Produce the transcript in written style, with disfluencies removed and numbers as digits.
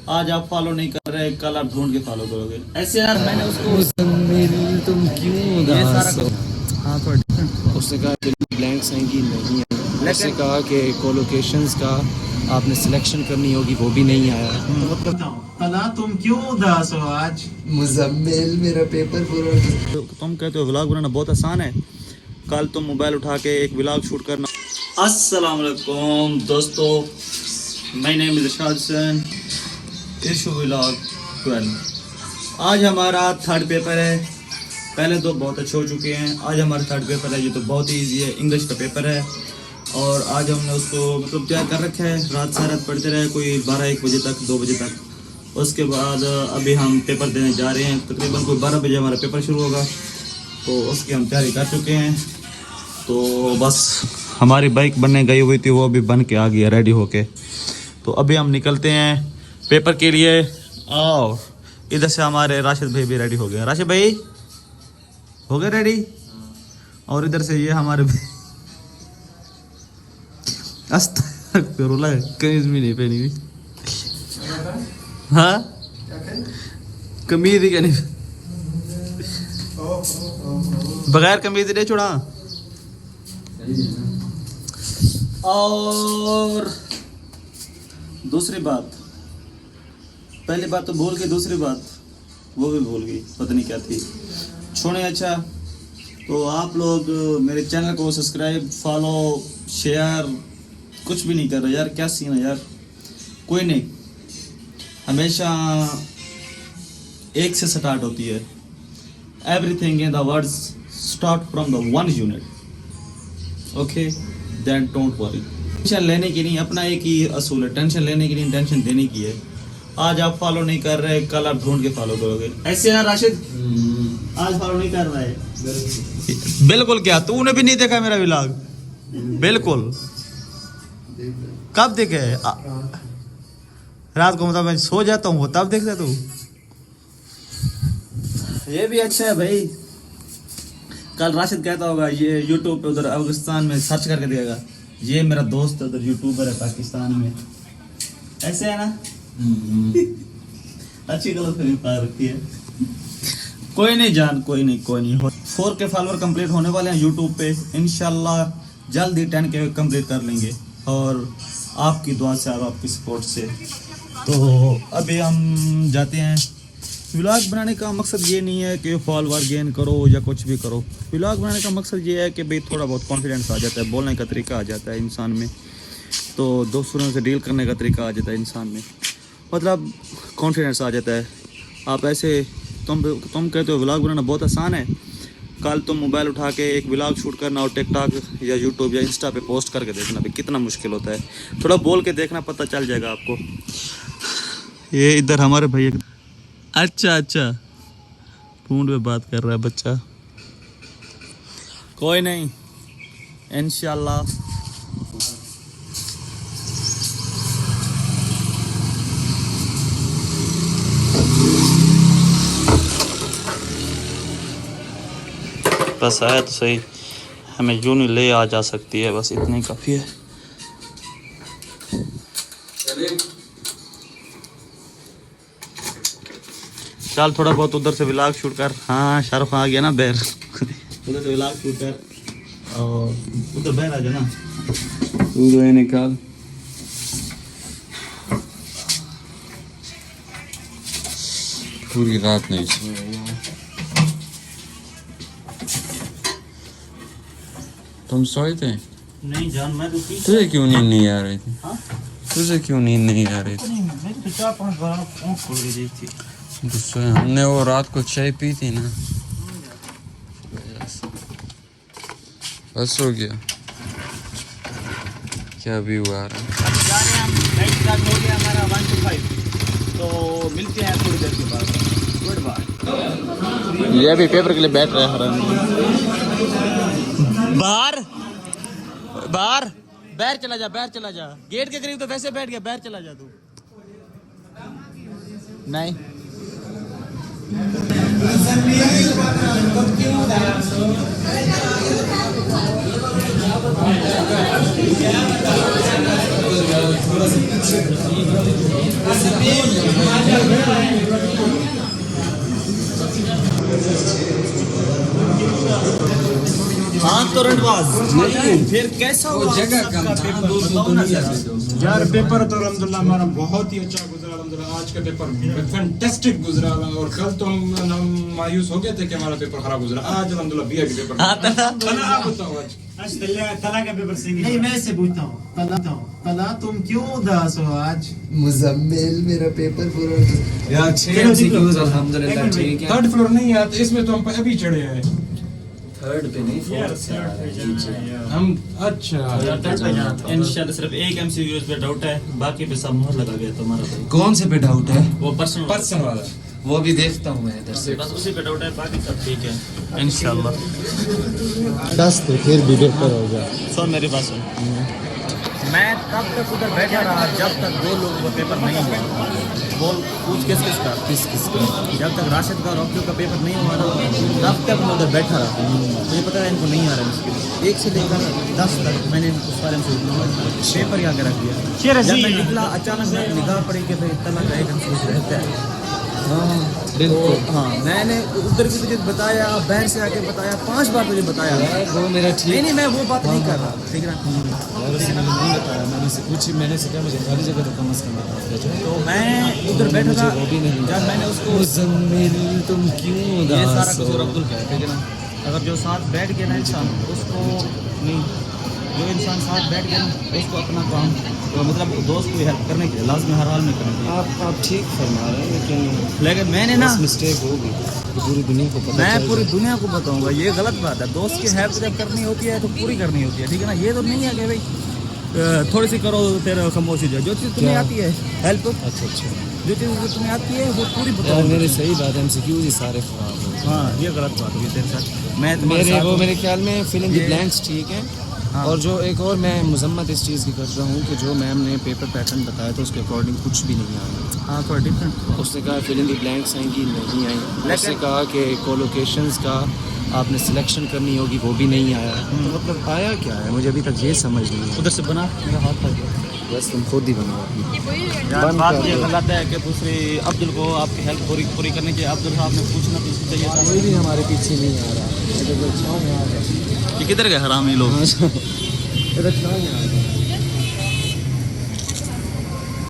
आज आप फॉलो नहीं कर रहे, कल आप ढूंढ के फॉलो करोगे। ऐसे यार मैंने उसको तुम क्यों ये सारा हाँ थोड़ा उसने कहा ब्लैंक्स हैं कि नहीं है। उसने कहा कि कोलोकेशंस का आपने सिलेक्शन करनी होगी, वो भी नहीं आया। तो मतलब तुम क्यों उदास हो आज? मुजम्मिल मेरा पेपर पूरा। तुम कहते हो व्लॉग बनाना बहुत आसान है, कल तुम मोबाइल उठा के एक व्लॉग शूट करना। अस्सलाम वालेकुम दोस्तों, my name is Irshad Hussain, issue vlog 12। आज हमारा थर्ड पेपर है, पहले दो बहुत अच्छे हो चुके हैं। आज हमारा थर्ड पेपर है, ये तो बहुत ही ईजी है, इंग्लिश का पेपर है। और आज हमने उसको मतलब तैयार कर रखा है, रात सारा रात पढ़ते रहे, कोई 12-1 बजे तक, 2 बजे तक। उसके बाद अभी हम पेपर देने जा रहे हैं, तकरीबन कोई 12 बजे हमारा पेपर शुरू होगा, तो उसकी हम तैयारी कर चुके हैं। तो बस हमारी बाइक बनने गई हुई थी, वो अभी बन के आ गई है रेडी होके। तो अभी हम निकलते हैं पेपर के लिए। और इधर से हमारे राशिद भाई भी रेडी हो गए। राशिद भाई हो गए रेडी? और इधर से ये हमारे कमीज भी नहीं पहनी हुई। हाँ कमीज ही क्या नहीं, बगैर कमीज नहीं छोड़ा। और दूसरी बात, पहली बात तो भूल गई, दूसरी बात वो भी भूल गई, पता नहीं क्या थी, छोड़े। अच्छा तो आप लोग मेरे चैनल को सब्सक्राइब, फॉलो, शेयर कुछ भी नहीं कर रहे यार, क्या सीन है यार। कोई नहीं, हमेशा एक से स्टार्ट होती है। Everything in the words start from the one unit, okay then don't worry. Tension लेने की नहीं, अपना एक ही असूल है, टेंशन लेने की नहीं, टेंशन देने की है। आज आप फॉलो नहीं कर रहे, कल आप ढूंढ के फॉलो करोगे। ऐसे ना राशिद, आज फॉलो नहीं कर रहा है बिल्कुल। क्या तूने भी नहीं देखा मेरा व्लॉग? बिल्कुल। कब देखे? रात को मतलब मैं सो जाता हूँ तब देखता तू। ये भी अच्छा है भाई। कल राशिद कहता होगा ये यूट्यूब पे उधर अफगानिस्तान में सर्च करके देगा, ये मेरा दोस्त उधर यूट्यूबर है पाकिस्तान में। ऐसे है ना? अच्छी गलत फहमी पा रखी है। कोई नहीं जान, कोई नहीं 4 के फॉलोअर कंप्लीट होने वाले हैं यूट्यूब पे, इंशाल्लाह जल्द ही 10 के कंप्लीट कर लेंगे, और आपकी दुआ से और आपकी सपोर्ट से। तो अभी हम जाते हैं। व्लॉग बनाने का मकसद ये नहीं है कि फॉलोअर गेन करो या कुछ भी करो। व्लॉग बनाने का मकसद ये है कि भाई थोड़ा बहुत कॉन्फिडेंस आ जाता है, बोलने का तरीका आ जाता है इंसान में, तो दोस्तों से डील करने का तरीका आ जाता है इंसान में, मतलब कॉन्फिडेंस आ जाता है। आप ऐसे तुम कहते हो व्लॉग बनाना बहुत आसान है, कल तुम मोबाइल उठा के एक व्लॉग शूट करना और टिकटॉक या यूट्यूब या इंस्टा पे पोस्ट करके देखना भाई कितना मुश्किल होता है। थोड़ा बोल के देखना, पता चल जाएगा आपको। ये इधर हमारे भैया, अच्छा फोन पे बात कर रहा है बच्चा। कोई नहीं, इंशाल्लाह। बस आया तो सही, हमें यूं नहीं ले आ जा सकती है, बस इतनी काफ़ी है। चल थोड़ा बहुत उधर से व्लॉग शूट कर। हाँ शाहरुख आ गया ना बैर उधर से व्लॉग शूट कर और उधर बैर आ जाना, तू निकाल। पूरी रात नहीं सोया। तुम सोए थे? नहीं जान, मैं तो तुझे क्यों नींद नहीं आ रही थी? हाँ? तुझे क्यों नींद नहीं आ रही थी? मैं तो 4-5 बार आँख खोल के देखी थी। हमने वो रात को चाय पी थी ना, बस हो गया। क्या भी हुआ रहा हमारा 1 to 5, तो मिलते हैं थोड़ी देर के बाद। Good bye. ये भी पेपर के लिए बैठ रहे हैं। बाहर बाहर चला जा, गेट के करीब तो वैसे बैठ गया, बाहर चला जा तू। नहीं हाँ तो रंडवाज फिर कैसा हुआ जगह आपका कम था, पेपर? 200 बताओ तो ना नहीं जरा। जाते। यार पेपर तो अल्हम्दुलिल्लाह हमारा बहुत ही अच्छा गुजरा अल्हम्दुलिल्लाह। आज का पेपर फैंटास्टिक गुजरा और कल तो हम मायूस हो गए थे कि हमारा पेपर खराब गुजरा। आज अल्हम्दुलिल्लाह वीआईपी पेपर। हाँ तला तला आप बताओ आज तला का पेपर सही नहीं, मैं से पूछता हूँ तला तुम क्यों उदास हो आज? मुजम्मिल मेरा पेपर पूरा यार 6 एमसीक्यूज अल्हम्दुलिल्लाह ठीक है। थर्ड फ्लोर नहीं आते इसमें तो हम अभी चढ़े हैं। थर्ड पे नहीं फोर्थ से आ रहा है नीचे। हम अच्छा इंशाल्लाह सिर्फ एक एमसीक्यू पे डाउट है, बाकी पे सब मोहर लगा गया तुम्हारा भाई। कौन से पे डाउट है? वो पर्सनल पर्सन वाला वो भी देखता हूँ मैं इधर से। बस उसी पे डाउट है, बाकी सब ठीक है इंशाल्लाह। 10 तो फिर भी बेहतर हो गया। सुन मेरी बात सुन, मैं तब तक उधर बैठा रहा जब तक दो लोगों का पेपर नहीं हुआ। बोल पूछ किस का? जब तक राशिद का और रॉकियों का पेपर नहीं हुआ ना तब तक मैं उधर बैठा रहा। मुझे पता है इनको नहीं आ रहा मुश्किल। 1 से लेकर 10 तक मैंने उस बारे में पेपर यहाँ के रख दिया। जब मैं निकला अचानक मैं निगाह पड़ी कि भाई तला का एक एमसीक्यू रहता है। बिल्कुल हाँ मैंने उधर भी तुझे बताया, बहन से आके बताया, 5 बार तुझे बताया। यार वो मेरा ठीक नहीं मैं वो बात नहीं कर रहा, ठीक है ना? यार उसने मुझे नहीं बताया, मैंने से पूछी, मैंने से कहा मुझे खाली जगह तो कम से कम बता दो। तो मैं उधर बैठा था, वो भी नहीं जब मैंने उसको मुजम्मिल तुम क्यों ये सारा उदास कसूर हो? अब्दुल का है, ठीक है ना? अगर जो साथ बैठ गया ना इंसान उसको नहीं, जो इंसान साथ बैठ गया ना उसको अपना काम तो मतलब दोस्त को हेल्प करने के लिए लाजमी हर हाल में करना चाहिए। आप ठीक फरमा रहे हैं लेकिन मैंने ना लेकिन मिस्टेक होगी तो पूरी दुनिया को पता मैं चल पूरी जाए। दुनिया को बताऊंगा, ये गलत बात है। दोस्त की हेल्प जब करनी होती है तो पूरी करनी होती है, ठीक है ना? ये तो नहीं है कि भाई थोड़ी सी करो तेरा खामोश हो जाए। जो चीज़ तुम्हें क्या? आती है हेल्प, अच्छा जो चीज़ तुम्हें आती है वो पूरी यार बताओ। मेरे सही बात है, एमसीक्यूज ही सारे खराब हो गए। हाँ ये गलत बात हुई तेरे साथ। मैं तुम्हारे मेरे साथ वो हूँ। मेरे ख्याल में फिलिंग द ये- ब्लैंक्स ठीक है। हाँ। और जो एक और मैं मजम्मत इस चीज़ की कर रहा हूँ कि जो मैम ने पेपर पैटर्न बताया तो उसके अकॉर्डिंग कुछ भी नहीं आया। हाँ थोड़ा डिफरेंट। उसने कहा फिलिंग द ब्लैंक्स आएंगी, नहीं आई। उसने कहा कि कोलोकेशंस का आपने सिलेक्शन करनी होगी, वो भी नहीं आया। तो मतलब आया क्या है मुझे अभी तक ये समझ नहीं है। उधर से बना मेरा हाथ आ गया। बस तुम खुद ही बनाओ। यार बंद बात कर ये दो। गलत है कि दूसरे अब्दुल को आपकी हेल्प पूरी करनी चाहिए। अब्दुल साहब ने पूछना तो चाहिए था। कोई भी हमारे पीछे नहीं आ रहा। ये किधर गए हरामी लोग? इधर छाँव में आ जाओ।